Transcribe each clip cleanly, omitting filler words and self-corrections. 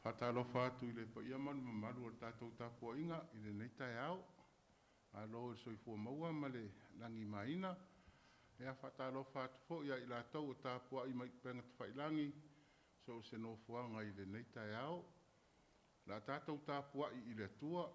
Whatalofa atu I le pa ia manu mamalu o tātou tāpua inga I le nei tai au. Alo e soifua maua ma le langi maina. Ea whatalofa atu fo ia I lātou o tāpua I mai penga tawhailangi. So se no fuanga I le nei tai au. La tātou tāpua I le tua.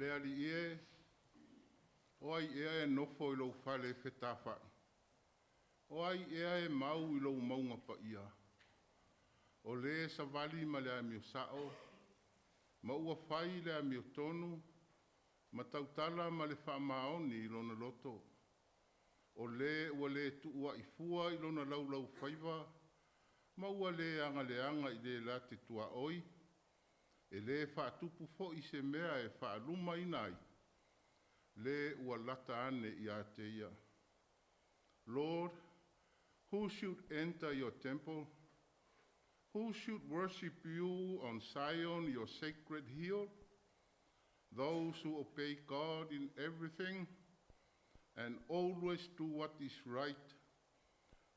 Le ali e, o ai ea e nofo I lou fale whetawhai. O ai ea e mau I lou maunga pa ia. O le sa vali ma le a mio sao, ma ua whai le a mio tonu, ma tautala ma le whaamaoni I lona loto. O le ua le tuua I fua I lona laulaufaiva, ma ua le anga I le la te tua oi, e le whaatupu fo I se mea e whaaluma inai, le ua lata ane I a te ia. Lord, who should enter your temple? Who should worship you on Zion, your sacred hill? Those who obey God in everything and always do what is right,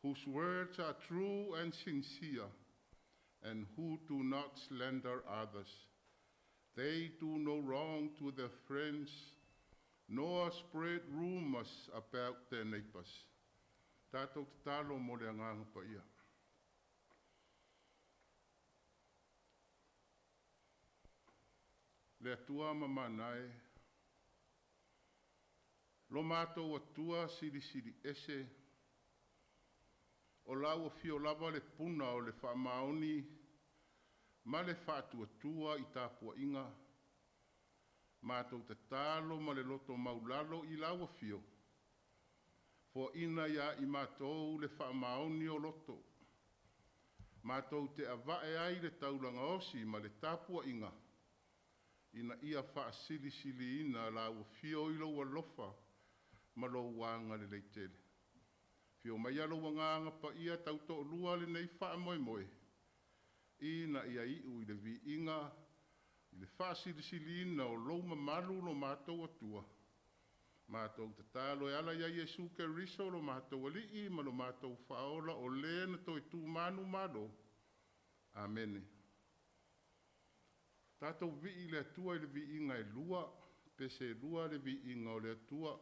whose words are true and sincere, and who do not slander others. They do no wrong to their friends, nor spread rumors about their neighbors. Tātou te talo mo le anganga pa ia. Le atua mamanae, lo mātou atua siri ese, o lau a fio lava le puna o le whaamaoni, ma le whaatuatua I tāpua inga, mātou te talo ma le loto maulalo I lau a fio, fo ina ia I mātou le whaamaoni o loto, mātou te avae ai le taulanga osi ma le tāpua inga, ina ia faasausili ina lau a fio I lau alofa, ma lo wanga le leitele. Fio mai alo wanganga pa ia tauto lua le nei wha moe moe. Ina ia iu I le vi inga, I le faasausili ina o lo mamalu lo mātou atua. Mātou te talo e ala ia Jesu Keriso lo mātou alii ma lo mātou whaola o le na toi tū manu malo. Amen. Tātou vi I le atua I le vi inga e lua, pese lua le vi inga o le atua.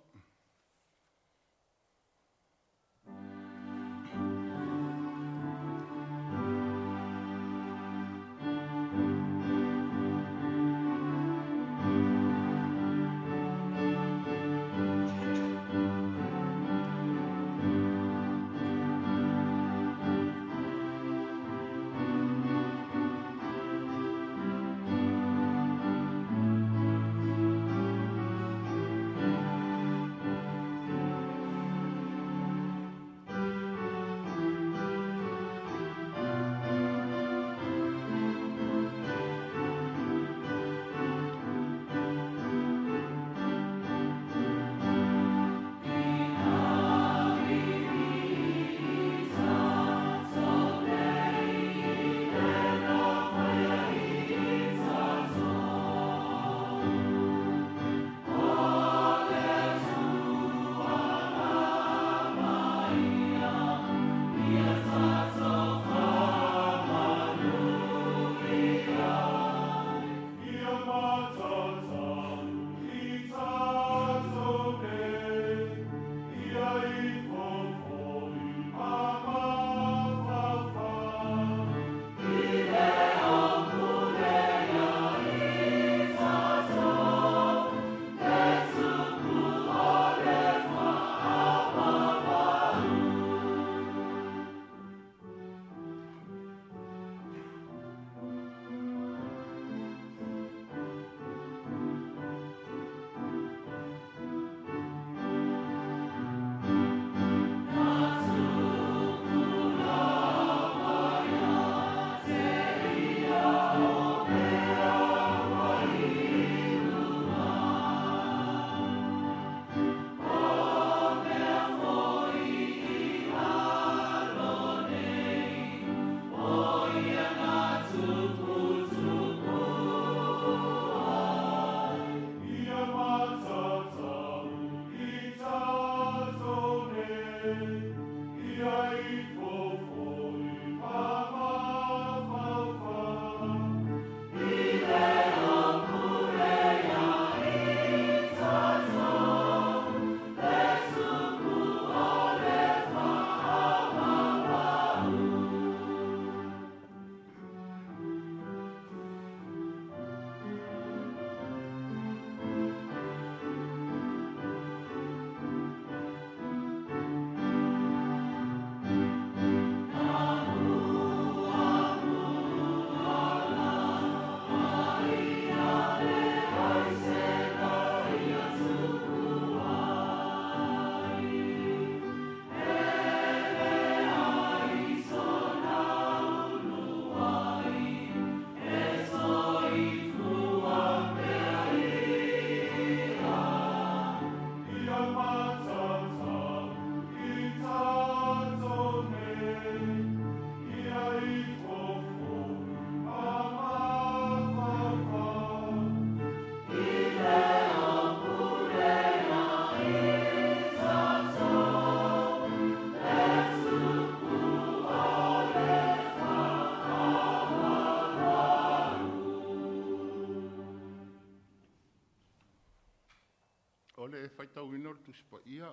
status pa ia.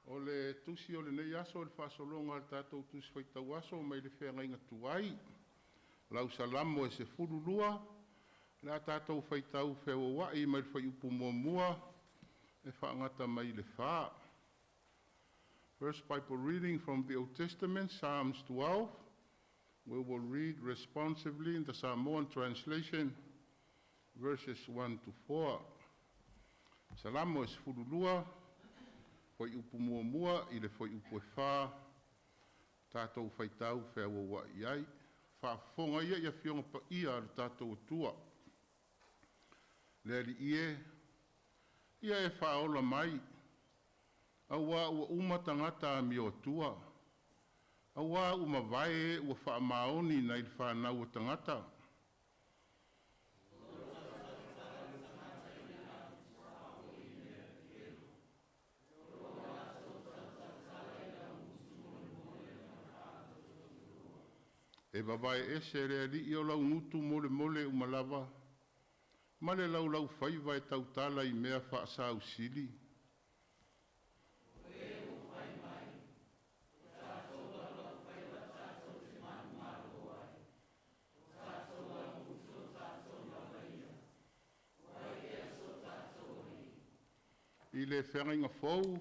O le tusi o le nei aso o le whaasolonga al tātou tusi whaitau aso mai le whenga inga tuai. Lau Salamo e se furulua, le tātou whaitau whewa wai mai le whai upu mua e whaangata mai le whaa. First Bible reading from the Old Testament, Psalms 12. We will read responsively in the Samoan translation, verses 1 to 4. Salamo es furulua, whai upu mua i le whai upu e whaa, tātou whaitau whewa wai ai, whaafonga ia whionga pa ia le tātou atua. Le ali ia e whaola mai, awa ua uma tangata mi o tua. Awa uma vae ua wha maoni na il whanau o tangata. E babae ese rea li i o lau ngutu mole umalava. Male laulaufaiva e tautala i mea faasausili. I le whenga fau,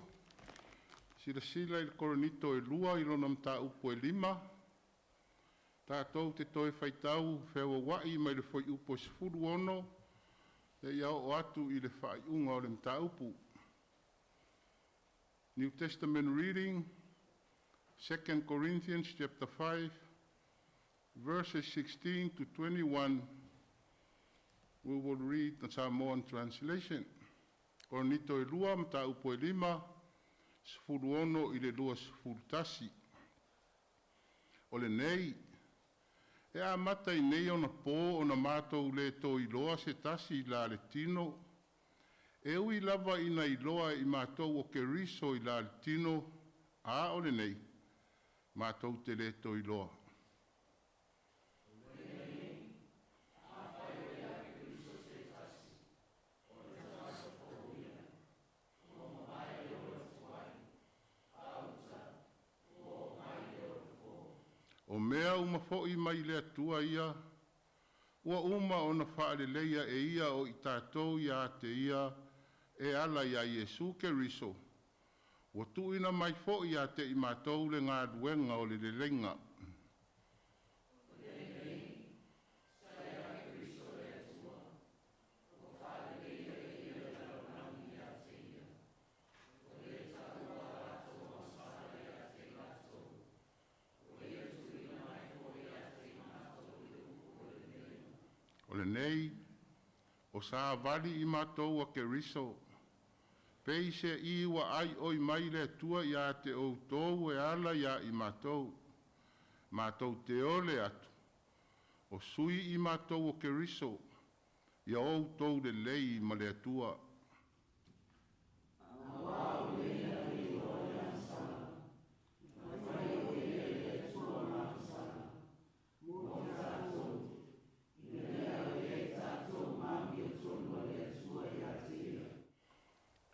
sila i le Korinito e lua i lona mta upo e 5. Tātou te toe whaitau whewa wai mai le whai upo e 10 e iau o atu i le whai unga o le mta upo. New Testament reading, 2 Corinthians chapter 5, verses 16 to 21. We will read the Samoan translation. Korinito e lua, mta upo e 5, 10 i le lua 10. O le nei, e a mata i nei ona pō ona mātou le tō iloa se tasi i la le tino. E ui lava ina iloa i mātou o ke riso i la le tino, a o le nei, mātou te le tō iloa. O mea uma fo'i mai le atua ia, ua uma ona whaaleleia e ia o i tātou ia te ia e ala ia Iesu ke riso. Ua tuina mai fo'i ia te i mātou le ngā duenga o le lelenga. O le nei, o sa vali i mātou a ke riso. Pei se i wa ai oi mai le tua ia te o tōu e ala ia i mātou. Mātou te ole atu. O sui i mātou o ke riso. Ia o tōu le lei ma le atua.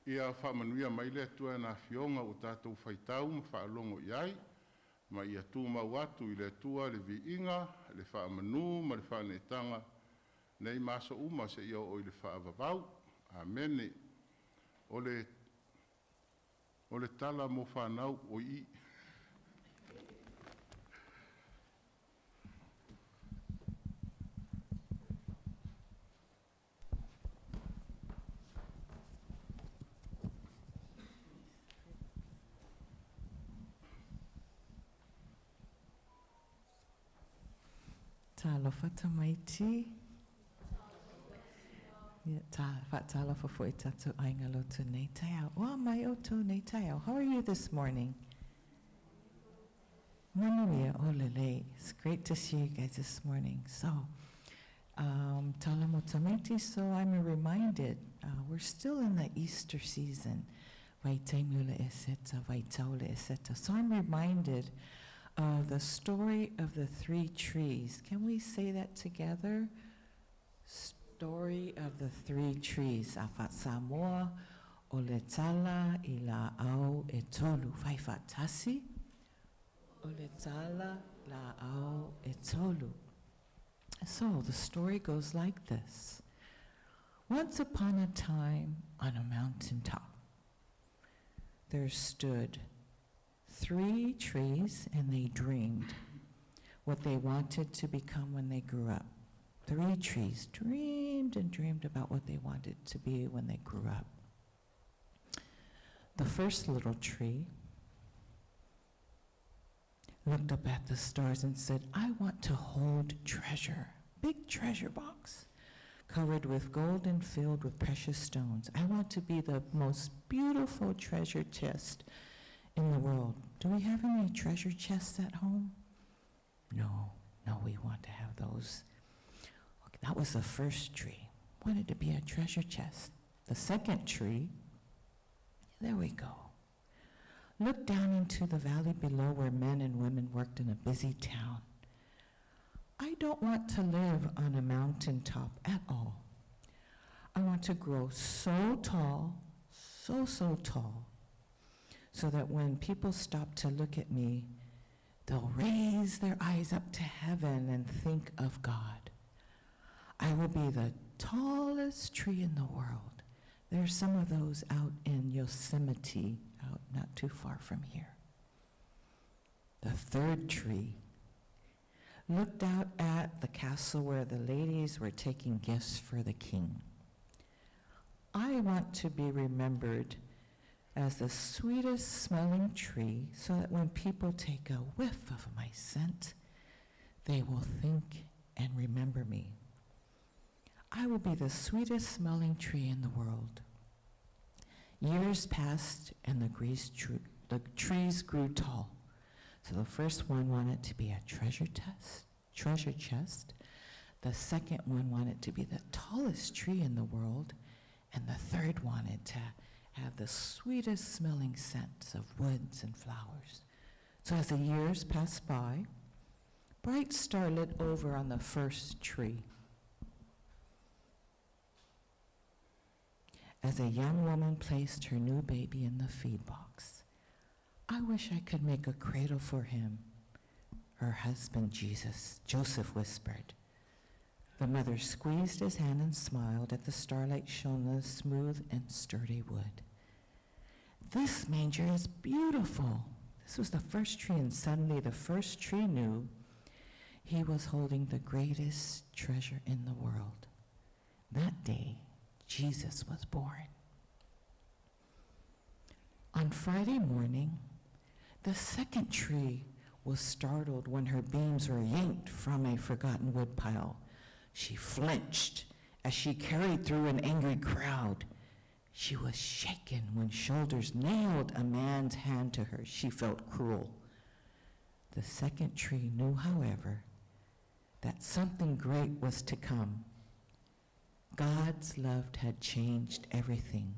Ia whamanuia mai le atua na fionga o tātou whaitau ma whaalongo iai, ma ia tū mau atu i le atua le viinga, le whaamanu, ma le whaanetanga, nei maso uma se ia o i le whaavavau. Amene. O le tala mo whanau o i. Talofa tamaiti. Talofa fo itatu aingalo to nei taiao. Wa mai o to nei taiao. How are you this morning? Manuia olele. It's great to see you guys this morning. So, talamo tamaiti. So I'm reminded we're still in the Easter season. Vaitaimula eseta, vaitaule eseta. So I'm reminded of the story of the 3 trees. Can we say that together? Story of the 3 trees. Afat Samoa, o le tala I la au e tolu faiva tasi, o le tala la au e tolu. So the story goes like this. Once upon a time on a mountaintop, there stood 3 trees, and they dreamed what they wanted to become when they grew up. 3 trees dreamed and dreamed about what they wanted to be when they grew up. The first little tree looked up at the stars and said, I want to hold treasure, big treasure box, covered with gold and filled with precious stones. I want to be the most beautiful treasure chest in the world. Do we have any treasure chests at home? No, we want to have those. Okay, that was the first tree. Wanted to be a treasure chest. The second tree, there we go. Looked down into the valley below where men and women worked in a busy town. I don't want to live on a mountaintop at all. I want to grow so tall, so tall, so that when people stop to look at me, they'll raise their eyes up to heaven and think of God. I will be the tallest tree in the world. There's some of those out in Yosemite, out not too far from here. The third tree looked out at the castle where the ladies were taking gifts for the king. I want to be remembered as the sweetest smelling tree, so that when people take a whiff of my scent, they will think and remember me. I will be the sweetest smelling tree in the world. Years passed and the trees grew tall. So the first one wanted to be a treasure chest. The second one wanted to be the tallest tree in the world. And the third wanted to have the sweetest smelling scents of woods and flowers. So as the years passed by, bright star lit over on the first tree. As a young woman placed her new baby in the feed box, I wish I could make a cradle for him, her husband Joseph whispered. The mother squeezed his hand and smiled at the starlight shone on the smooth and sturdy wood. This manger is beautiful. This was the first tree, and suddenly the first tree knew he was holding the greatest treasure in the world. That day, Jesus was born. On Friday morning, the second tree was startled when her beams were yanked from a forgotten woodpile. She flinched as she carried through an angry crowd. She was shaken when shoulders nailed a man's hand to her. She felt cruel. The second tree knew, however, that something great was to come. God's love had changed everything.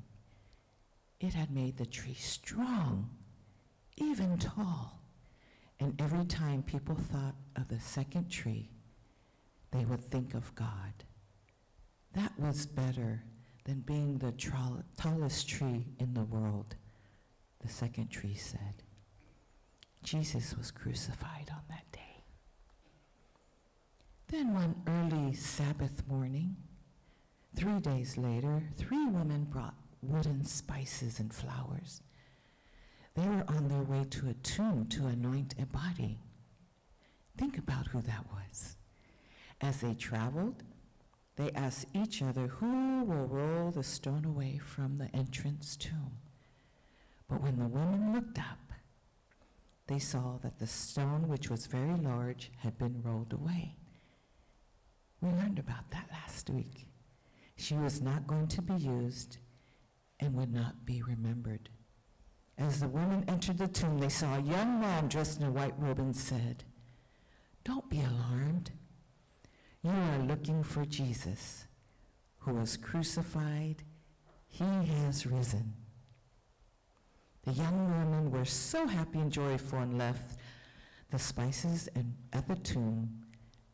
It had made the tree strong, even tall. And every time people thought of the second tree, they would think of God. That was better than being the tallest tree in the world, the second tree said. Jesus was crucified on that day. Then one early Sabbath morning, 3 days later, 3 women brought wooden spices and flowers. They were on their way to a tomb to anoint a body. Think about who that was. As they traveled, they asked each other, who will roll the stone away from the entrance tomb? But when the women looked up, they saw that the stone, which was very large, had been rolled away. We learned about that last week. She was not going to be used and would not be remembered. As the women entered the tomb, they saw a young man dressed in a white robe and said, "Don't be alarmed. You are looking for Jesus, who was crucified. He has risen." The young women were so happy and joyful and left the spices at the tomb.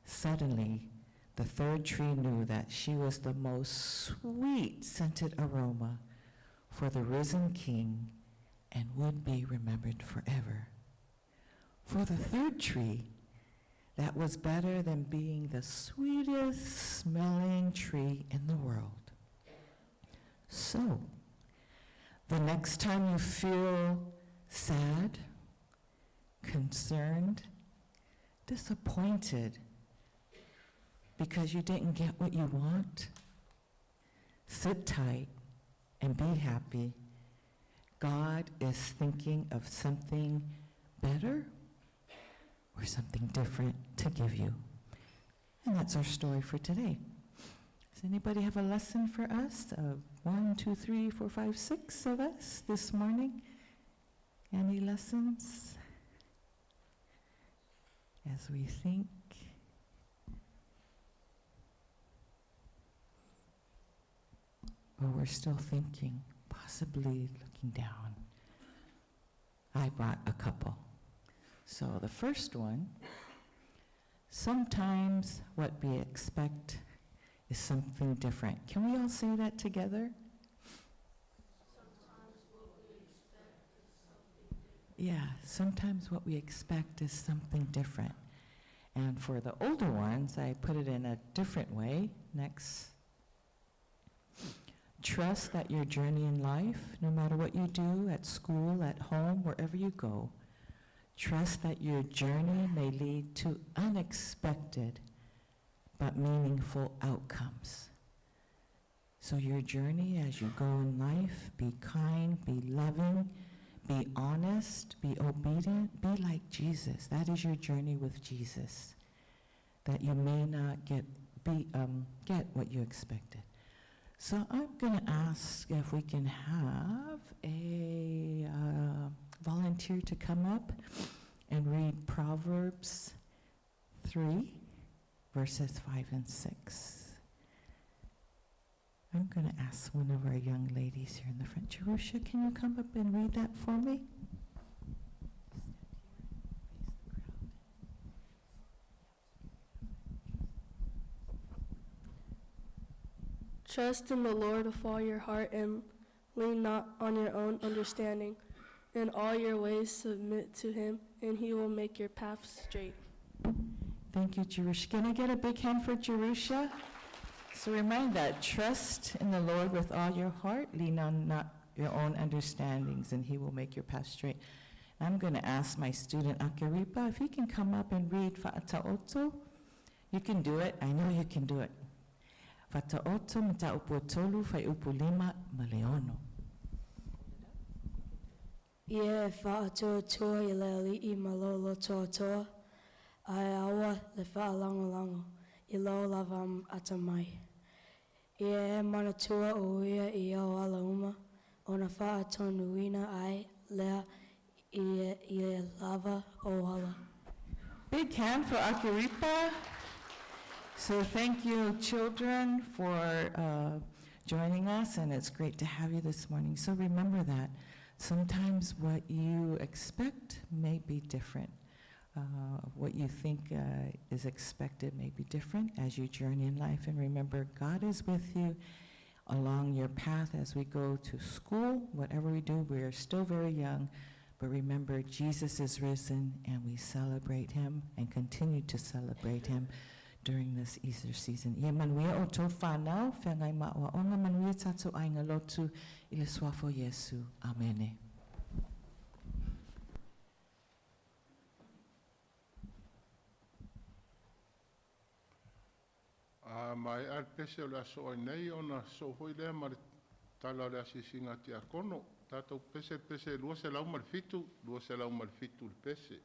Suddenly, the third tree knew that she was the most sweet-scented aroma for the risen King and would be remembered forever. For the third tree, that was better than being the sweetest smelling tree in the world. So, the next time you feel sad, concerned, disappointed because you didn't get what you want, sit tight and be happy. God is thinking of something better or something different to give you. And that's our story for today. Does anybody have a lesson for us? 1, 2, 3, 4, 5, 6 of us this morning? Any lessons? As we think. Or we're still thinking, possibly looking down. I brought a couple. So the first one, sometimes what we expect is something different. Can we all say that together? Sometimes what we expect is something different. And for the older ones, I put it in a different way. Next. Trust that your journey in life, no matter what you do at school, at home, wherever you go, trust that your journey may lead to unexpected but meaningful outcomes. So your journey as you go in life, be kind, be loving, be honest, be obedient, be like Jesus. That is your journey with Jesus, that you may not get what you expected. So I'm going to ask if we can have a volunteer to come up and read Proverbs 3, verses 5 and 6. I'm going to ask one of our young ladies here in the front. Jerusha, can you come up and read that for me? Trust in the Lord with all your heart and lean not on your own understanding. In all your ways submit to him, and he will make your path straight. Thank you, Jerusha. Can I get a big hand for Jerusha? So remember that, trust in the Lord with all your heart, lean on not your own understandings, and he will make your path straight. I'm going to ask my student, Akiripa, if he can come up and read Fa'ataoto. You can do it. I know you can do it. Fa'ataoto mata'upotolu fai'upulima maleono. Ie fa'atoa i leli I malolo toa ai awa le fa'alango I laulaufaiva atamai. Ie manatua o ia I au alauma o na fa'atonuina ai lea I lava o ala. Big hand for Akiripa. So thank you, children, for joining us, and it's great to have you this morning. So remember that sometimes what you expect may be different. What you think is expected may be different as you journey in life. And remember, God is with you along your path as we go to school. Whatever we do, we are still very young. But remember, Jesus is risen, and we celebrate him and continue to celebrate him during this Easter season. Ia manuia o tō whānau, whengai maua o ngā manuia tātou ainga lotu I le suafo Yesu. Amene. Mai ar pese o le aso ai nei o na so hoi lea ma le tala le asisinga ti a kono. Tātou pese lua se lau ma le fitu le pese.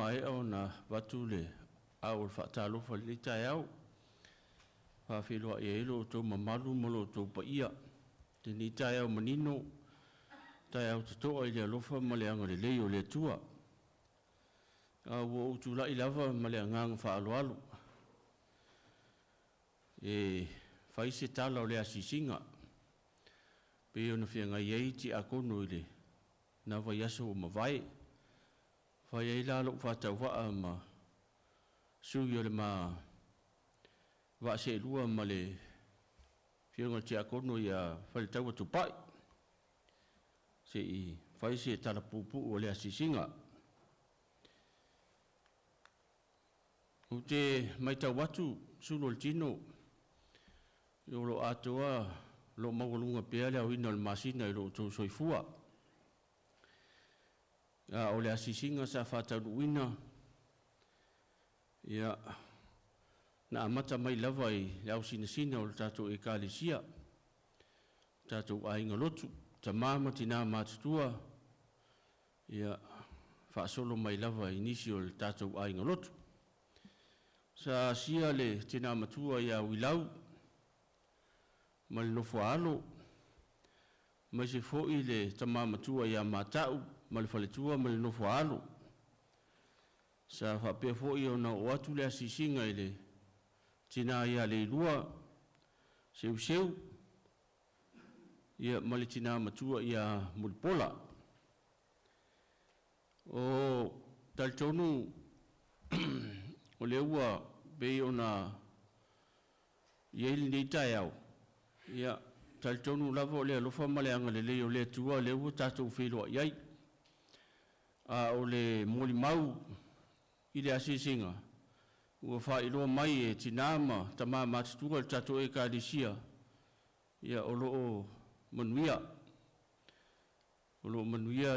mai ona watu le au whaatalofa le tai au. Whawhiloa e elo tō mamalu molo tō paia. Te ni tai au manino, tai au te toa i le alofa ma le anga le leo le tua. Ua utu la i lava ma le angang whaaloalu. E whaise tala o le asisinga. Pe ona whianga iei ti a kono i le na vai aso o mawai. Whai ei lalo whatau waa ma sui o le ma wa se lua ma le whianga ti a kono i a whalitau atu pai. Se i whaise tala pupu o le asisinga. O te maitau watu sulo le tino. Yo lo atoa lo mawalunga pea le au ina le masina i lo tō soifua. Ia o le asisinga sa whatau uina. Ia na amata mai lava i le au sina o le tatou e kālesia. Tatou ainga lotu. Ta mama tina mātutua. Ia whaasolo mai lava i nisi o le tatou ainga lotu. Sa sia le tina matua ia wilau. Ma le nofo alo. Ma se foi le tamamatua ia matau. Ma le whaletua ma le nofo alo. Sa whapea foi o na o atu le asisinga i le tina ia le ilua. Seu. Ia ma le tina matua ia mulpola. O taltonu o le ua bei ona iei nei tai au. Ia taltonu lava o le alofa ma le anga le leo le tua le ua tatou whiloa iai. A o le moli mau i le asisinga. Ua whailoa mai e tinama tama matutua le tatou e kālesia. Ia o loo manuia. O loo manuia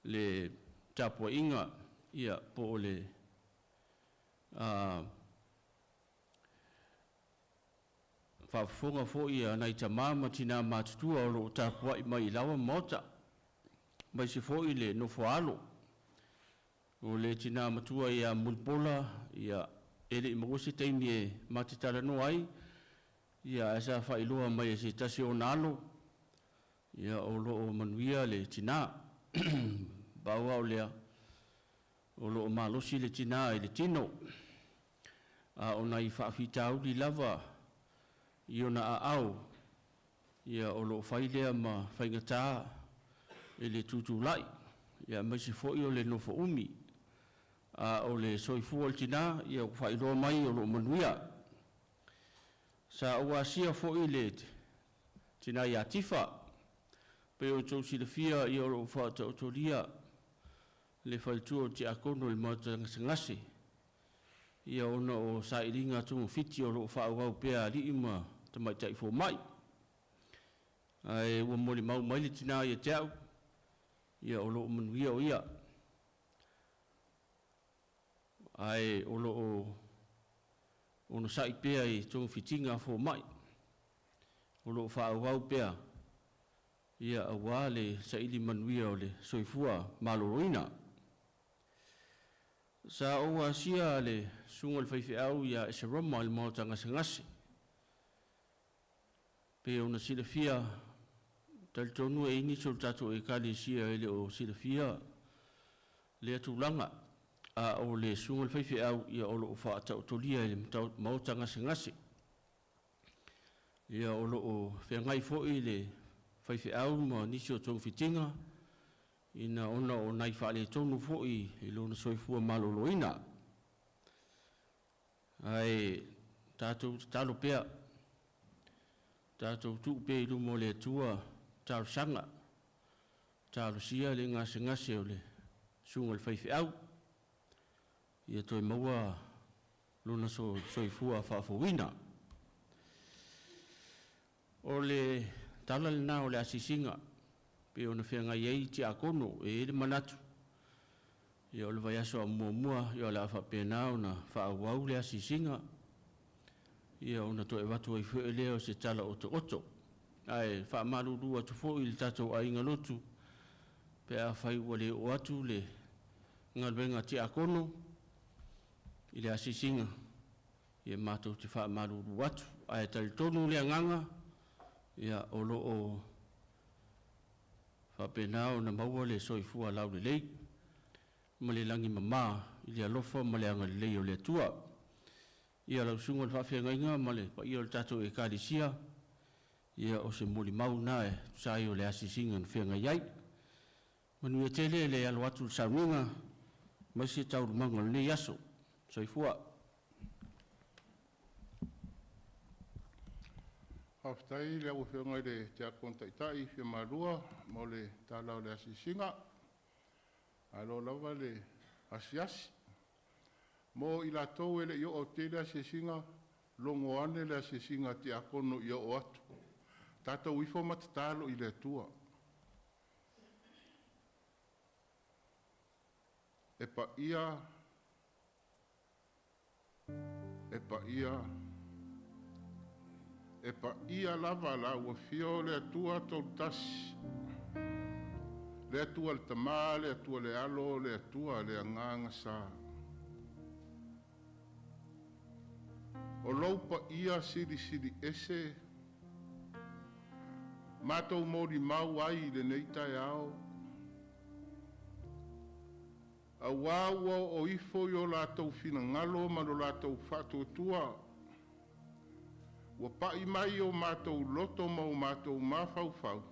le tapua inga. Ia po o le whaafonga fo ia nei ta mama tina mātutua o lo tāpua i mai lawa mota. Mai se fo i le nofo alo. O le tina matua ia mulpola, ia ele i mawose teimi e matitala no ai. Ia asa whailoa mai e se tasi o nalo. Ia o lo o manuia le tina. Baua o lea. O lo o malosi le tina e le tino. O nai whaafitau li lava. Io na au. Ia o lo whailea ma whaingatā. E le tutulai. Ia mai se fo i o le nofo umi. O le soifua le tina. Ia o whailoa mai o lo manuia. Sa ua sia fo i le tina ia tifa. Pe o tau silafia i o lo whaatautoria. Le whalitua ti akono le mautanga ngase. Ia ona o sairinga tungu fiti o lo whaawau pea li ima tamai tai fo mai. Ai ua moli mau mai le tina ia teau. Ia o lo manuia o ia. Ai o lo ono sai pea i tungu fitinga fo mai. O lo whaawau pea. Ia awa le saili manuia o le soifua maloroina. Sa oa sia le sunga le whaifi au ia e se roma le mautanga ngase. Pe ona sila fia talitonu e ini sol tato e kali sia ele o sila fia le atulanga. A o le sunga le whaifi au ia o lo ufa atau tolia e le mautanga ngase. Ia o lo o whiangai fo i le whaifi au ma nisi o tōng fitinga. Ina ona o nai whaale tonu fo'i i lona soifua maloloina. Ai tātou talo pea. Tātou tuu pea i lumo le tua tālo sanga. Tālo sia le ngase o le sunga le whaifi au. Ia toi maua lona soifua whaafowina. O le tala le nā o le asisinga. Pe ona whianga iei ti akono e le manatu. Ia o le vai aso a mua, ia o le awha pēnā ona whaawau le asisinga. Ia ona to e watu ai whue leo se tala oto. Ai wha maruru atu fo i le tatou ainga lotu. Pe a whai ua le o atu le Ngalwenga te akono, i le asisinga, i mātou te wha maruru watu, a e tali tonu le anganga, ia olo o whapenao na maua le soifua lau le lei, ma le langi mama, i le alofa ma le anga le lei o le atua, ia lau sunga le whawhiangainga, ma le pa ia o le tatou e kārisia, ia o se moli mau nae, sai o le asisinga na whianga iai, manu e tele le alo atu le Sauniga, mai se tau rumanga le nei aso, soifua. Haftai le au whianga le te akonta itai, whia marua, mo le tālau le asisinga, alo lava le asiasi. Mo i la tau ele i o te le asisinga, longo ane le asisinga te akono i o atu. Tātou ifo matatalo i le atua. E pa ia lava la ua fio le atua tau tasi. Le atua le tamā, le atua le alo, le atua le anganga sa. O lou pa ia siri ese, mātou mōri mau ai le neitai ao. A wāua o ifo i o lātou whina ngalo ma lo lātou whātuatua. Ua pai mai o mātou loto ma o mātou mawhauwhau.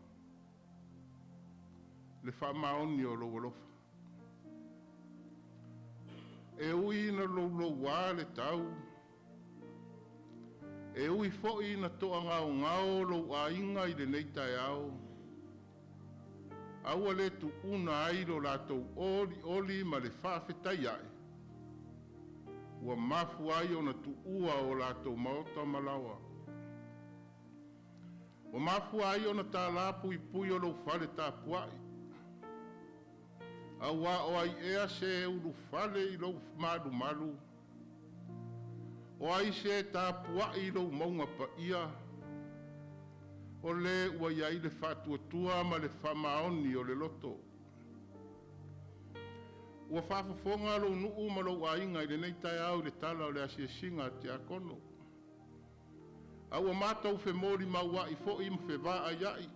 Le whamaoni o loalofa. E ui na lo wā le tau. E ui fo'i na toa ngao lo a inga i le neitai ao. Aua le tu una ai lo lātou oli ma le whawhetai ai. Ua mafu ai o na tu ua o lātou maota malawa. Ua mafu ai o na tā lapu i pui o lo whale tā puai. Aua o ai ea se ulu whale i lo malu. O ai se tā puai i lo maunga pa ia. O le ua iai le whātuatua ma le whamaoni o le loto. Ua whawhafonga lo nuu ma lo ainga i le neitai au le tala o le asiasinga te akono. Aua mātou whemori maua i fo i mwhewā a iai.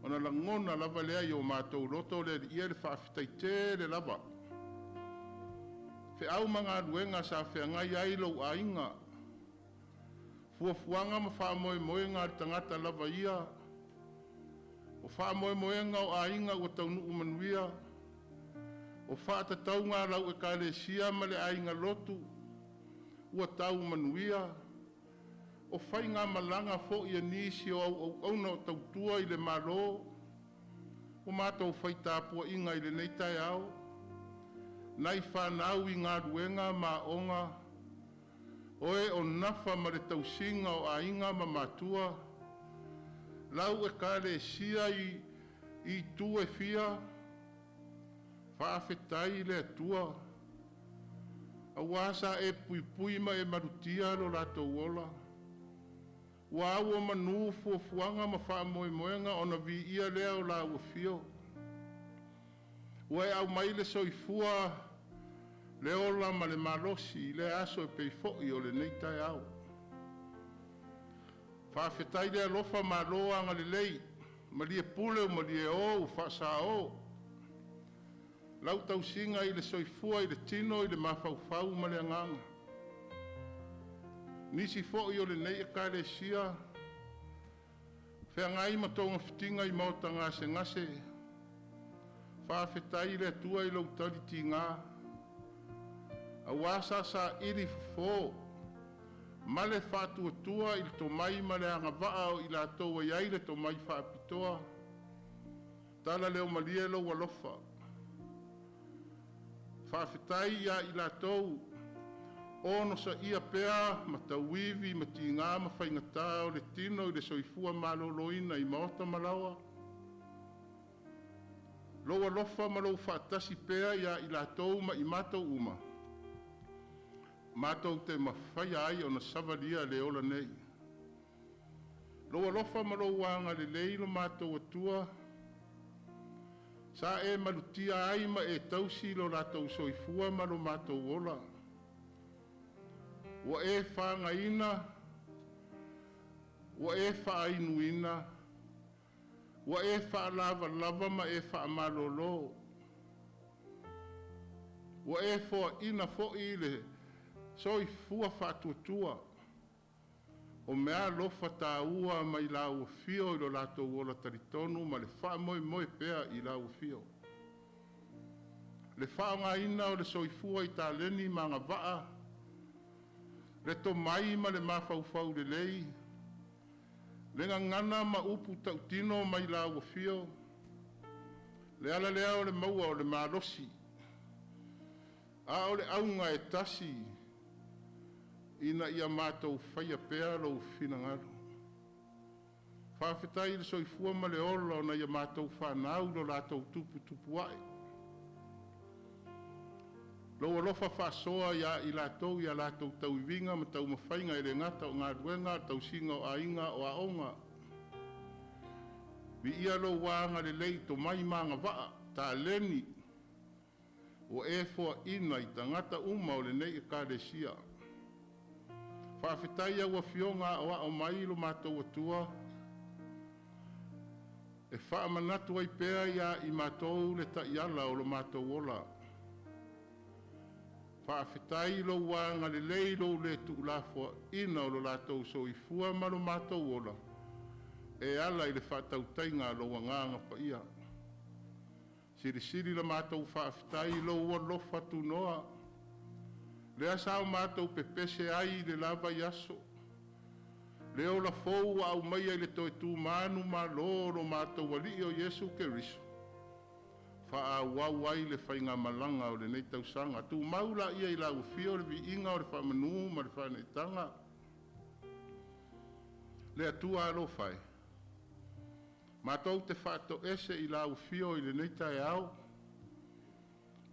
Ona langona lava lea i o mātou loto le ia le whawhitai te le lava. Whe au mga luenga sa whengai ai lo ainga. Fuafuanga ma whamoe ngā tangata lava ia. O whamoe ngā o ainga o taunu umanuia. O whātatau ngā lau e kālesia ma le ainga lotu. Ua tau manuia. O whai ngā malanga fo i anisi o au na o tautua i le malo. O mātou whai tāpua inga i le neitai au. Nai whanau i ngā ruenga ma onga. Oe o nafa ma le tausinga o ainga ma matua. Lau e kālesia i tu e fia. Whaafetai le atua. Awasa e pui ma e marutia lo lātou ola. Wāu o manu fuafuanga ma whaamoemoenga o na vi ia lea o la uafio. Ue au mai le soifua le ola ma le malosi le aso e peifoi o le neitai au. Whaafetai le alofa maloa anga le lei. Ma lie pule o ma lie o faasausili. Lau tausinga i le soifua i le tino i le mawhauwhau ma le anganga. Nisi fo'i o le nei e kālesia. Whengai ma tonga whitinga i mauta ngase. Whaafetai le atua i lau tariti ngā. A wasa sa iri fo. Ma le whātuatua i le tomai ma le anga waa o i la toa iai le tomai whaapitoa. Tala leo malia lau alofa. Whaafetai ia i la tou. Ono sa ia pea, ma tauivi, ma tingā, ma whaingata o le tino i le soifua maloloina i maota malawa. Loa lofa ma lau whaatasi pea ia i la tou ma i mātou uma. Mātou te mawhaia ai o na savalia le ola nei. Loa lofa ma lau wanga le leilo mātou atua. Sa e malutia ai ma e tausi lo latou soifua ma lo matou ola. Wa e whangaina, wa e whaainuina, wa e whaalava lava ma e whaamalolo. Wa e fo ina fo ile soifua whaatuatua. O mea lofa tā ua mai la ua fio i lo latou ola taritonu ma le wha moe moe pea i la ua fio. Le wha ngā ina o le soifua i tā leni ma ngā waa. Le to mai ma le mawhauwhau le lei. Le ngana ma upu tautino mai la ua fio. Le ala lea o le maua o le marosi. A o le aunga e tasi. Ina ia mātou whaia pēa lo whinangaro. Whawhetai le soifua ma le ola na ia mātou whanau lo lātou tupu ai. Lo alofa whasoa ia i lātou tau iwinga ma tau mawhainga i le ngata o ngā ruenga, tau singa o ainga o aonga. Vi ia lo wānga le lei to mai maanga waa, tā leni. O e fua ina i tangata uma o le nei e kāresia. Whawhetai au a fionga o mai lo mātou atua. E whaamanatu ai pēa ia i mātou le taiala o lo mātou ola. Whawhetai lo wanga le leilo le tuulafua ina o lo lātou soifua ma lo mātou ola. E ala i le whaatautainga lo wanganga pa ia. Siri la mātou whawhetai lo ua lofa tu noa. Lea sao mātou pepese ai le lava i aso. Leo la fou au mai ai le toi tū mānu mā loro mātou wali o Yesu Keriso. Wha wau ai le whainga malanga o le nei tausanga. Tū maula ia i la ufio le vi inga o le whamanu ma le whaneitanga. Lea tū alo whai. Mātou te whaato ese i la ufio i le nei tai au.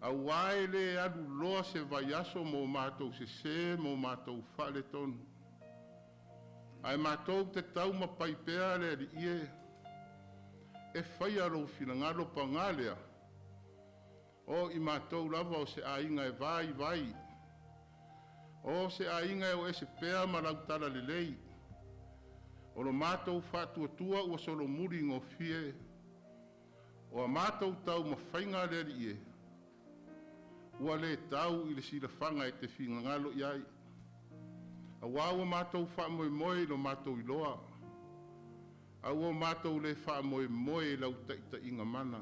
Au ai le adu loa se vai aso mo mātou se mo mātou whale tonu. Ai mātou te tau ma paipea le li ie. E whai alo whinangalo pa ngālea. O i mātou lava o se ainga e vai. O se ainga e o ese pea ma lautala le lei. O lo mātou whātua ua solo muri ngō fie. O a mātou tau ma whainga le li ie. Ua le tau i le sila whanga e te whinga ngalo iai. A wawa mātou wha moe moe lo mātou iloa. A ua mātou le wha moe moe lau taita inga mana.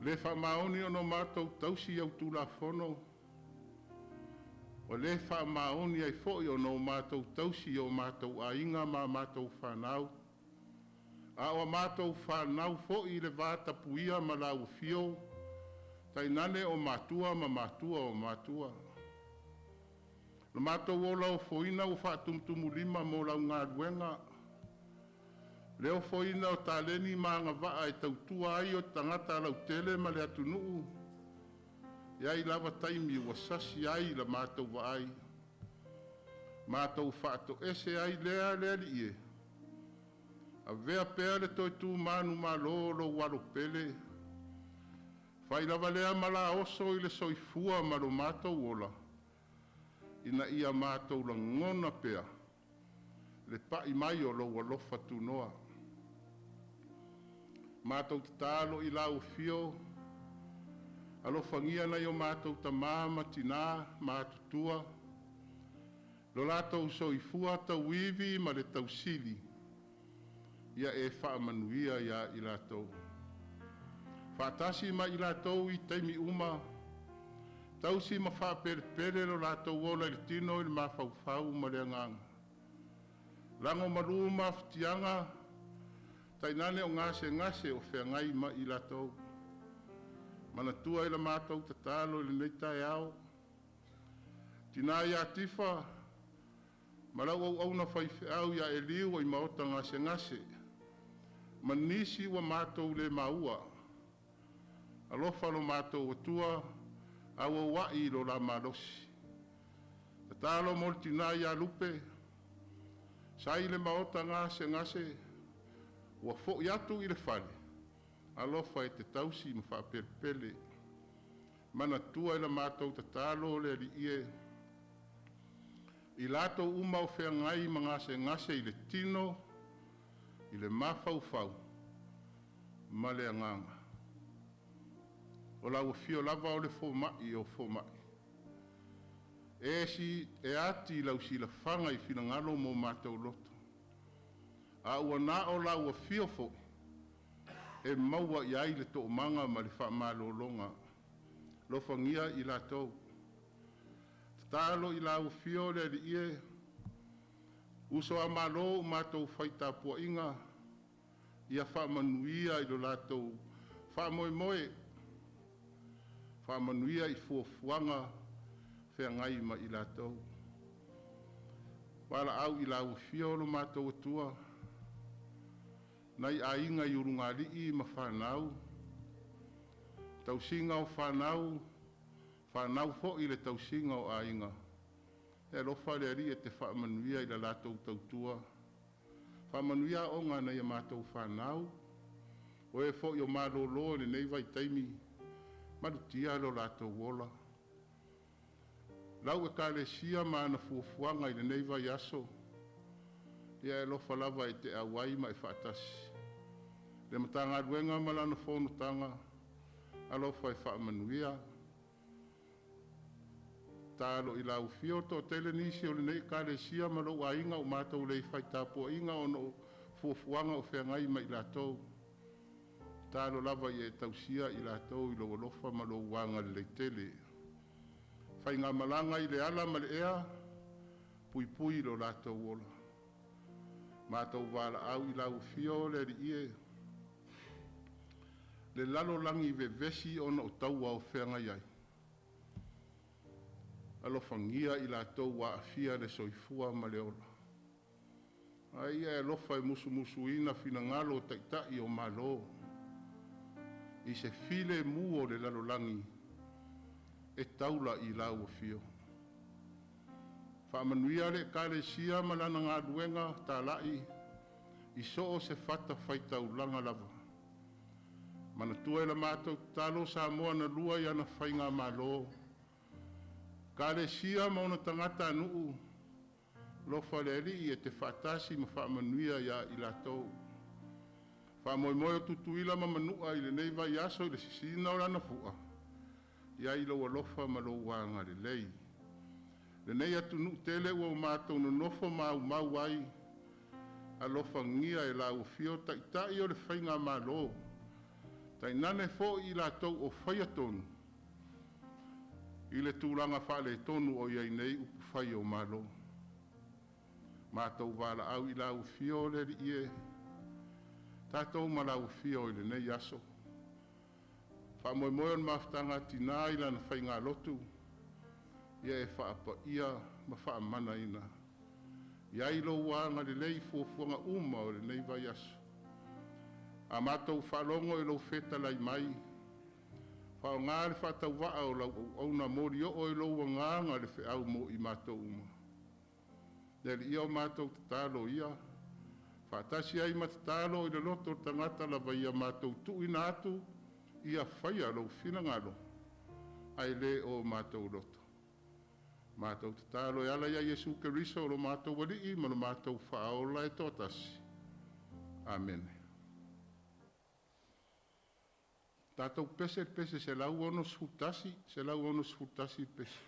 Le wha maoni o no mātou tausi au tūla whono. O le wha maoni ai fōi o no mātou tausi o mātou a inga ma mātou whanau. A o mātou whanau fōi le vāta puia ma lau fio. Tai nane o mātua ma mātua o mātua. Lo mātou o lau foina o whaatumtumu lima mo lau ngā ruenga. Leo foina o tāleni mā ngā waa e tautua ai o tangata lau tele ma le atunuu. Iai lava taimi ua sasi ai la mātou wa ai. Mātou whaato ese ai lea li ie. A vea pēa le toi tū mānu mā lo waro pele. Whai lava lea mala oso i le soifua ma lo mātou ola. Ina ia mātou la ngona pea. Le pai mai o lo walofa tu noa. Mātou te tālo i lau fio. Alo whangia na i o mātou ta māma tina, mātutua. Lo lātou soifua tau iwi ma le tau sili. Ia e whaamanuia ia i lātou. Whaatasi ma i lātou i taimi uma. Tausi ma whaapere lo lātou ola i tino i le mawhauwhau ma le anganga. Lango maru ma whitianga. Tainane o ngase o whengai ma i lātou. Manatua i la mātou tatalo i le neitai au. Tina ia tifa. Malau au na whaife au ia e liu i maota ngase. Manisi wa mātou le maua. Alofa lo mātou atua, au wai lo la marosi. Tatalo moltina ia lupe, sai le maota ngase, ua fo iatu i le whale. alofa e te tausi ma whaperpele. Mana tua ila mātou tatalo le li ie. I lato uma o whea ngai mangase ngase i le tino, i le mawhauwhau, ma le anganga. O lau fio lava o le fōmai o fōmai. E ati lau sila whanga i whina ngalo mō mātou loto. A ua nā o lau fio fo, e maua i ai le tō manga ma le whamālolonga. Lo fangia i latou. Talo i lau fio le li ie. Uso a malo mātou whaita pua inga. Ia whamanuia i lo latou. Whamoe. Whamanuia i fuafuanga. Whea ngai ma i latou. Wala au i lau fio lo mātou atua. Nai a inga i urungali i ma whanau. Tausinga o whanau fo i le tausinga o ainga. E lofa le ari e te whamanuia i la latou tautua. Whamanuia o ngā nei a mātou whanau. O e fo i o mālolo le nei vai taimi. Marutia lo latou wola. Lau e ka le sia maana fuafuanga i le nei vai aso. Ia e lofa lava e te awai ma e whaatasi. Le matanga ruenga malana whono tanga. Alofa e whaamanuia. Talo i lau fio to tele nisi o le nei ka le sia malo a inga o mātou lei whaitapo inga o no fuafuanga o whengai ma i latou. Talo lava i e tausia i latou i lo alofa malo wanga le tele. Whai ngā malanga i le ala ma le ea, pui lo latou ola. Mātou wala au i lau fio le ri ie. Le lalo langi vevesi ona o taua o whenga iai. Alo whangia i latou wa afia le soifua ma le ola. Ai e lofa e musu ina fina ngalo taitai o malo. I se file mu o le lalo langi e taula i lau o fio. Whaamanuia le kare sia malana ngā duenga tā lai i so o se fata whaitau langa lava. Mana tua e la mātou talo sa moa na lua i ana whainga malo. Kare sia mauna tangata nuu. Lofa le ri e te whaatasi ma whaamanuia ia i latou. Whaamoe o tutuila ma manua i le nei vai aso i le sisina o lana fua. Ia i lo alofa ma lo wanga le lei. Le nei atu nu tele ua o mātou no nofo mau ai. Alofa ngia e la ufio taitai o le whainga malo. Tai nane fo i latou o whaia tonu. I le tūranga whale tonu o iei nei upu whai o malo. Mātou wala au i la ufio le ri ie. Tātou ma la ufio i le nei aso. Whamoe on maftanga tina i lana whainga lotu. Ia e whaapa ia ma whaamana ina. Ia i lo wanga le lei fuafuanga uma o le nei vai aso. A mātou whalongo i lo feta lai mai. Whao ngāre whatau waa o lau au na mori o i lo wanganga le whiau mo i mātou uma. Neri ia o mātou tatalo ia. Whaatasi ai matatalo i le loto tangata la vai a mātou tu ina atu. Ia whaia lo whina ngalo. Ai le o mātou loto. Mātou tatalo e ala ia Jesu Keriso lo mātou wali i ma lo mātou whaola e tōtasi. Amen. Tātou pese se lau ono sfutasi pese.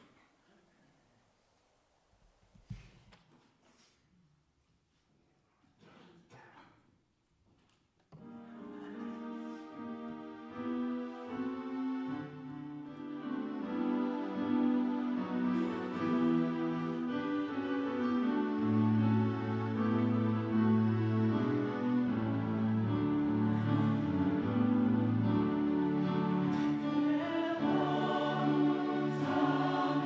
Oh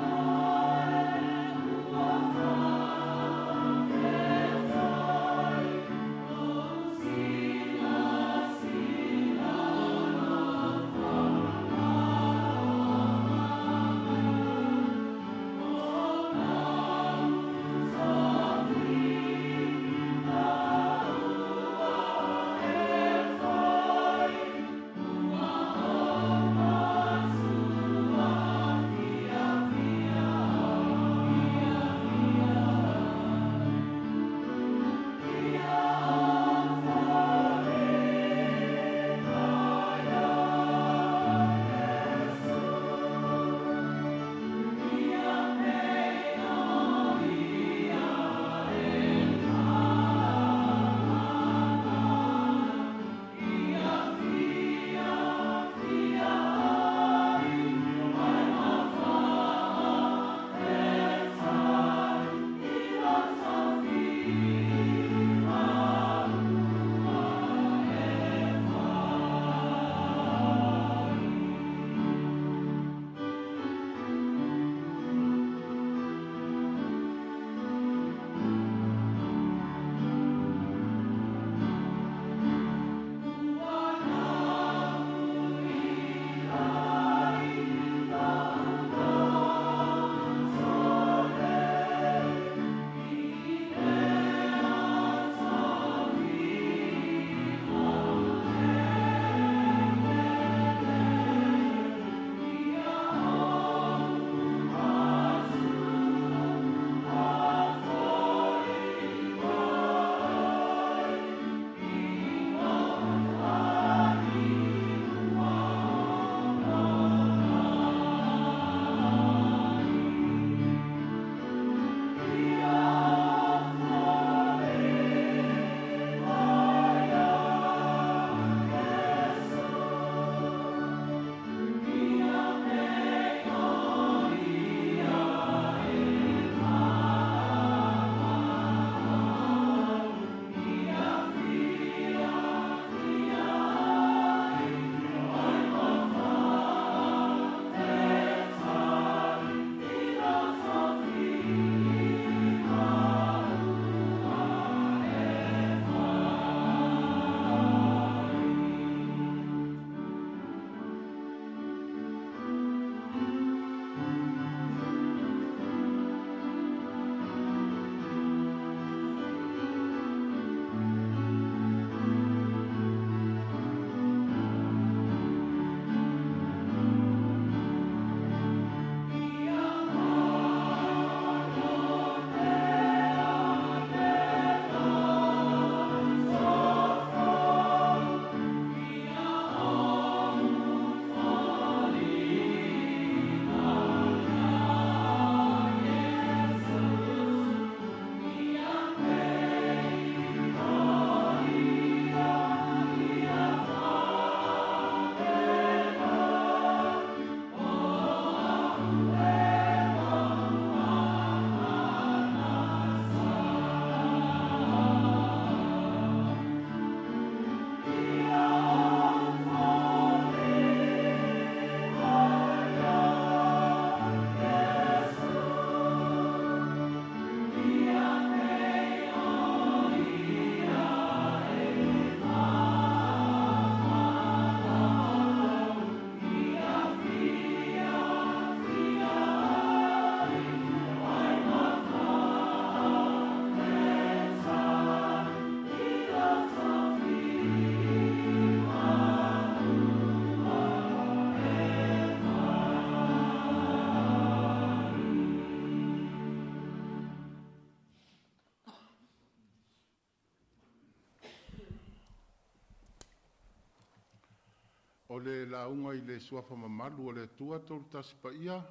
O le launga i le suafa mamalu o le tua tolu tasi pa ia.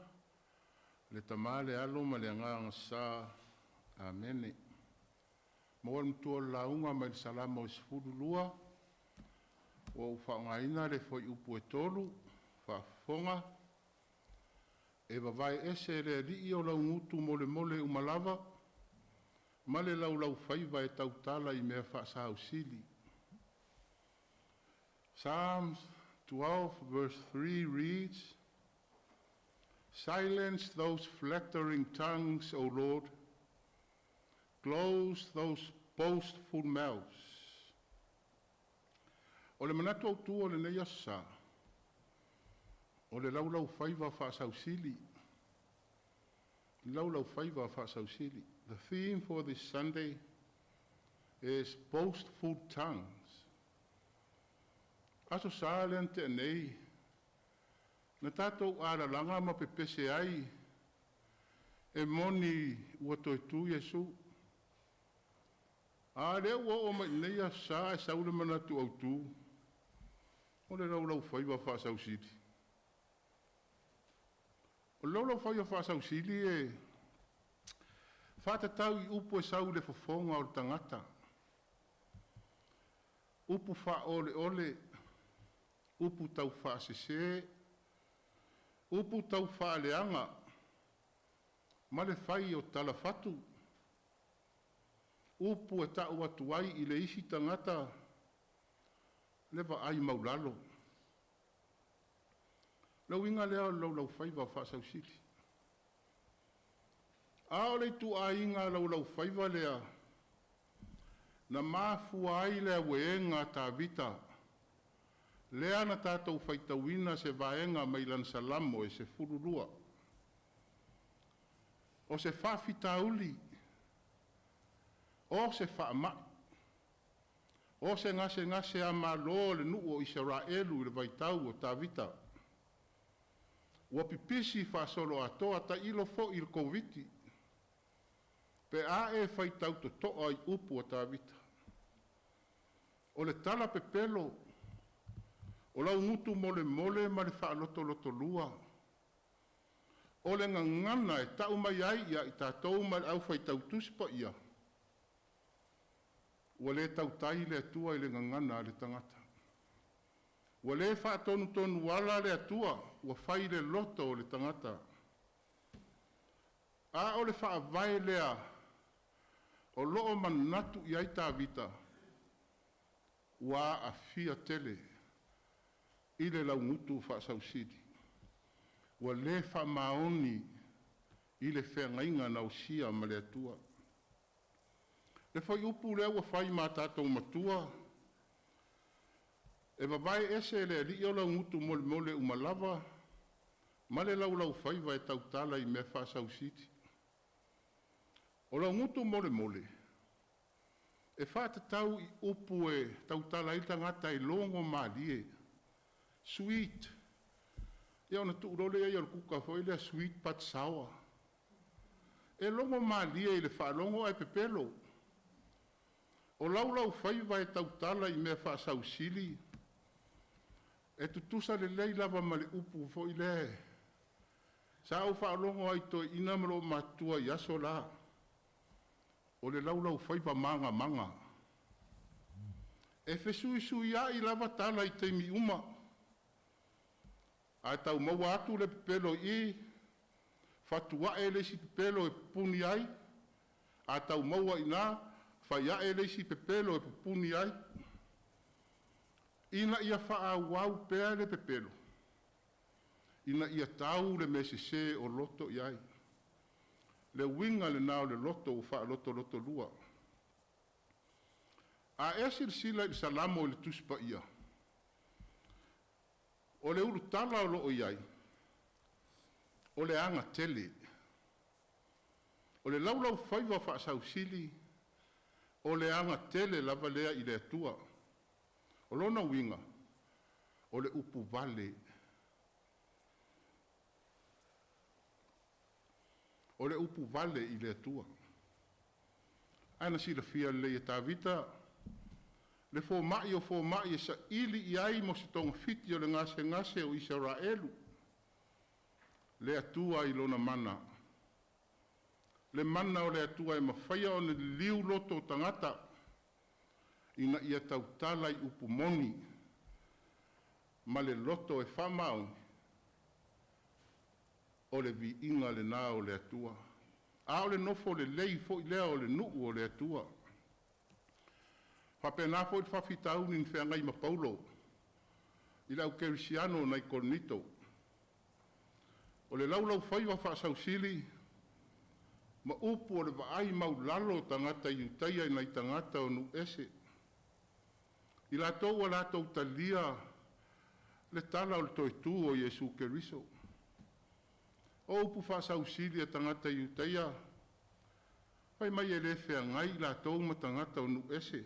Le tamale alo ma le nganga sa. Amene. Moa mtua launga ma le salamo i sifuru lua. O whaongaina le foi upu e tolu. Whafonga. E wawai ese le rii o lau ngutu mole mole umalava. Ma le laulaufaiva e tautala i mea faasausili. Psalms 12 verse 3 reads, "Silence those flattering tongues, O Lord. Close those boastful mouths." O le manatu au tu o le nei asa. O le laulaufaiva faasausili. Laulaufaiva faasausili. The theme for this Sunday is boastful tongues. Aso salente nei. Na tātou āralanga ma pepese ai. E moni ua toi tu Yesu. A lea ua o mai nei a sa e saule manatu au tu. O le laulaufaiva faasausili. O laulaufaiva faasausili e whātatau i upu e sau le fofonga o le tangata. Upu wha ole ole. Upu tau whaasese. Upu tau whaaleanga. Ma le whai o tala whatu. Upu e tau atuai i le isi tangata. Lewa ai maulalo. Lau inga lea laulaufaiva faasausili. A ole tu a inga laulaufaiva lea. Na mafua ai lea weenga ta vita. Lea na tātou whaitawina se vaenga mailan Salamo e se fururua. O se whawhitauli. O se whaama. O se ngase a malo le nuu o Israelu le vaitau o ta vita. Ua pipisi whasolo atoa ta ilo fo il koviti. Pe a e whaitau to toa i upu o ta vita. O le tala pepelo. O lau ngutu mole mole ma le whaaloto loto lua. O le ngangana e tau mai ai ia i tātou ma le au whaitau tuspa ia. Ua le tau tai le atua i le ngangana le tangata. Ua le whaatonu tonu wala le atua, ua whai le loto o le tangata. A o le whaavai lea, o loo manatu i aita vita, ua a fia tele, i le lau ngutu whaasausili. Ua le whaamaoni, i le whengainga na usia ma le atua. Le whai upu lea ua whai mā tātou matua, e wawai ese le li o lau ngutu mole mole umalava, ma le laulaufaiva e tautala i mea faasausili. O lau ngutu mole mole, e whātatau i upu e tautala i tangata i longo mālie, sweet. Ia ona tuurole ai o kuka foi le sweet but sour. E longo mālie i le whaalongo ai pepelo. O laulaufaiva e tautala i mea faasausili, e tutusa le lei lava ma le upu foi le. Sa au whaalongo ai toi ina malo matua i aso la. O le laulaufaiva manga manga. E fesui sui a i lava tala i teimi uma. A tau maua atu le pepelo i, fatua e le si pepelo e puni ai, a tau maua ina, whaia e le si pepelo e puni ai, ina ia wha wau pea le pepelo, ina ia tau le mesese o loto i ai, le winga le nao le loto o wha loto lua. A esir sila i Salamo le tuspa ia, o le uru tala o loo iai, o le anga tele, o le laulaufaiva faasausili, o le anga tele lava lea i le atua, o lona winga, o le upu vale, o le upu vale i le atua. Aina sila fia le e tā vita, Le fō mai e sa ili i ai mo se tonga fiti o le ngase o Israelu. Le atua i lona mana. Le mana o le atua e mawhaia o le liu loto o tangata. Ina ia tautala i upumoni. Ma le loto e whamau. O le vi inga le nā o le atua. A o le nofo le lei fo i lea o le nuu o le atua. Whapena fo i whawhitau ni whengai ma Paulo. I lau kerisiano nei Korinito. O le laulaufaiva faasausili. Ma upu o le vaai mau lalo tangata i utaia i nei tangata o nu ese. I latou a latou talia le tala o le toitu o Jesu Keriso. O upu faasausili a tangata i utaia. Pai mai e le whengai latou ma tangata o nu ese.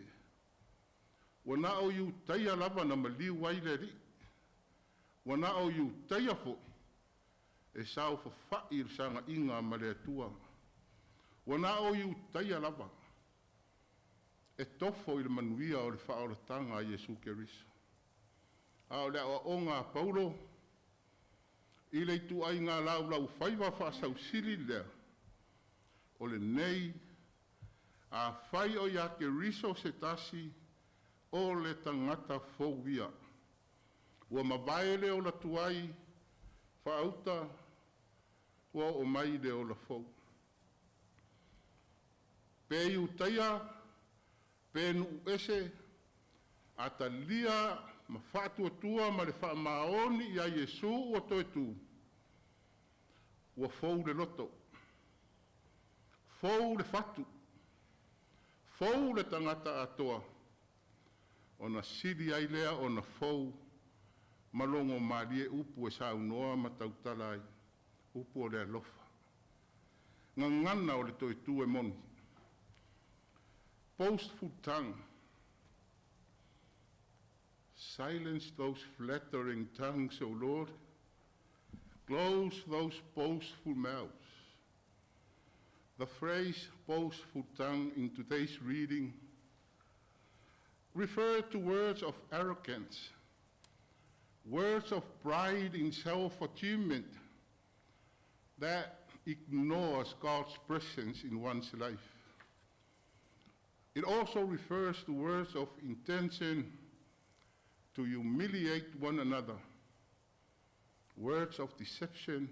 Wana o yu taia lava na maliu wai le ri. Wana o yu taia fo. E sao fa fai il sanga inga ma le atua. Wana o yu taia lava. E tofo il manuia o le whaoratanga a Jesu Keriso. A o le awa onga Paulo. I le tu ai ngā laulaufaiva faasausili lea. O le nei. A fai o ia Keriso se tasi. O le tangata fōwia. Ua mawaele o la tuai, whaauta, ua o mai le o la fōu. Pē utaia, pē nu ese, a ta lia ma whātua tua ma le whaamaoni i a Jesu ua toe tū. Ua fōu le loto. Fōu le whatu. Fōu le tangata atoa. Ona siri ai lea ona fou malongo marie upu e sa unoa ma tautalai upu o le alofa. Ngangana o le toi tu e moni. Boastful tongue. Silence those flattering tongues, O Lord. Close those boastful mouths. The phrase boastful tongue in today's reading refer to words of arrogance, words of pride in self-achievement that ignores God's presence in one's life. It also refers to words of intention to humiliate one another, words of deception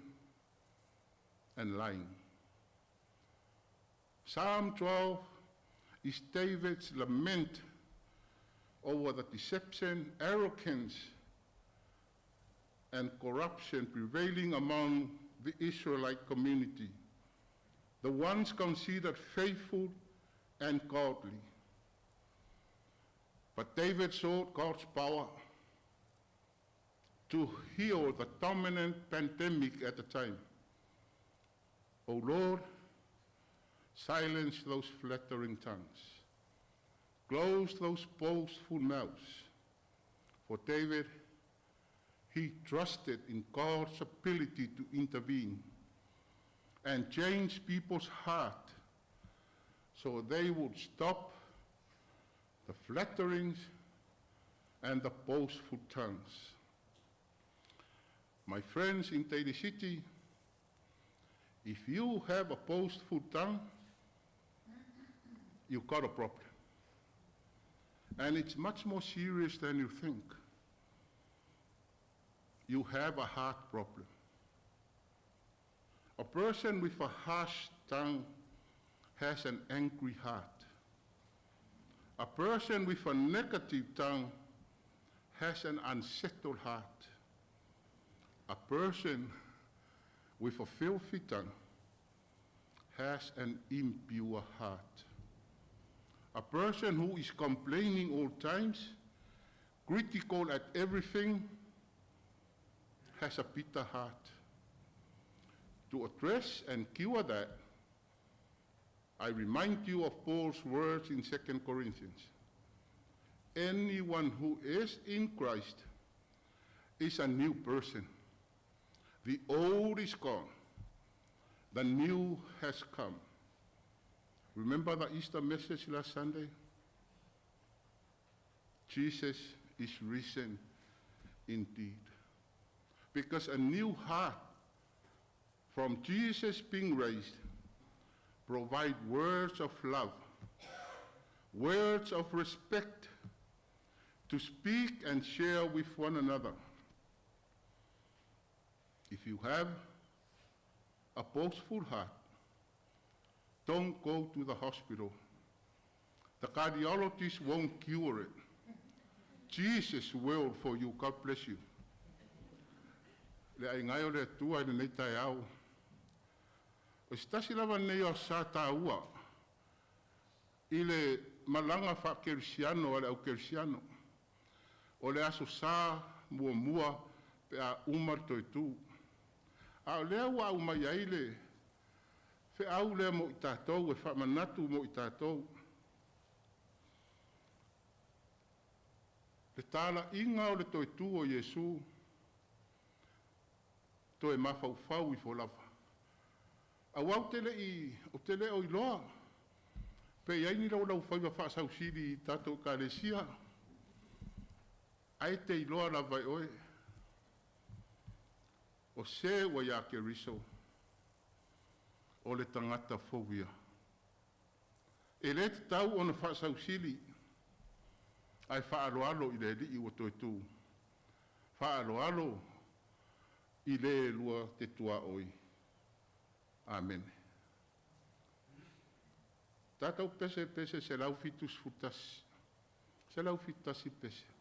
and lying. Psalm 12 is David's lament over the deception, arrogance, and corruption prevailing among the Israelite community, the ones considered faithful and godly. But David sought God's power to heal the dominant pandemic at the time. O Lord, silence those flattering tongues. Close those boastful mouths. For David, he trusted in God's ability to intervene and change people's heart so they would stop the flatterings and the boastful tongues. My friends in Daly City, if you have a boastful tongue, you've got a problem. And it's much more serious than you think. You have a heart problem. A person with a harsh tongue has an angry heart. A person with a negative tongue has an unsettled heart. A person with a filthy tongue has an impure heart. A person who is complaining all times, critical at everything, has a bitter heart. To address and cure that, I remind you of Paul's words in 2 Corinthians. Anyone who is in Christ is a new person. The old is gone. The new has come. Remember the Easter message last Sunday? Jesus is risen indeed. Because a new heart from Jesus being raised provide words of love, words of respect to speak and share with one another. If you have a boastful heart, don't go to the hospital. The cardiologist won't cure it. Jesus will for you. God bless you. Le ai ngai o le tua i nei tai au. O stasi lava nei o sa taua. I le malanga fa kersiano ale au kersiano. O le aso sa mua pe a umar toi tu. A o lea wa umai ai le fe au lea mo i tātou e fa manatu mo i tātou. Le tala inga o le toi tu o Yesu. Toe mafau i fo lava. A wau tele o tele o iloa. Pe iai ni laulaufaiva faasausili i tātou kālesia. Ai te iloa lava i oe. O se wa ia ke riso. O le tangata fobia. E le te tau o na faasausili. Ai whaaloalo i le li i o toi tu. Whaaloalo i le lua te tua oi. Amen. Tātou pese se lau fitus futas. Se lau fitasi pese.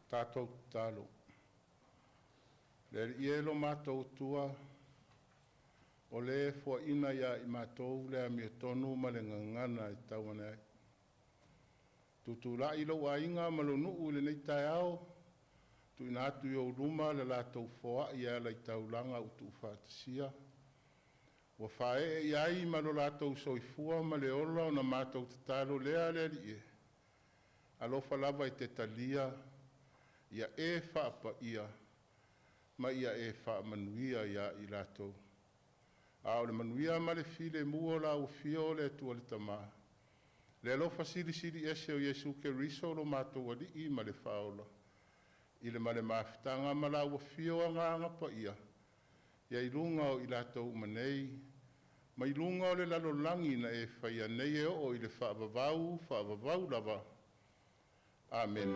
Tātou tālo. Le ie lo mātou tua, o le fua ina ia I mātou le a mia tonu ma le ngangana I tauane ai. Tutu la ilo wa inga ma lo nuu le nei tai au, tu ina atu I o luma le lātou fua ia la I taulanga utu whātasia. Wa whae I ai ma lo lātou soifua ma le ola o na mātou tatalo lea le rie. Alofa lava I te talia, ia e whaapa ia, ma ia e whaamanuia ia I lātou. A o le manuia ma le file mua la o fio le tua le tama. Le alofa siri ese o Yesu ke riso lo mātou ali I ma le whaola. I le male mawhitanga ma la o fio a nganga pa ia. Ia I lunga o I lātou manei, ma I lunga o le lalo langi na e whaia nei e o I le whaavavau lava. Amen.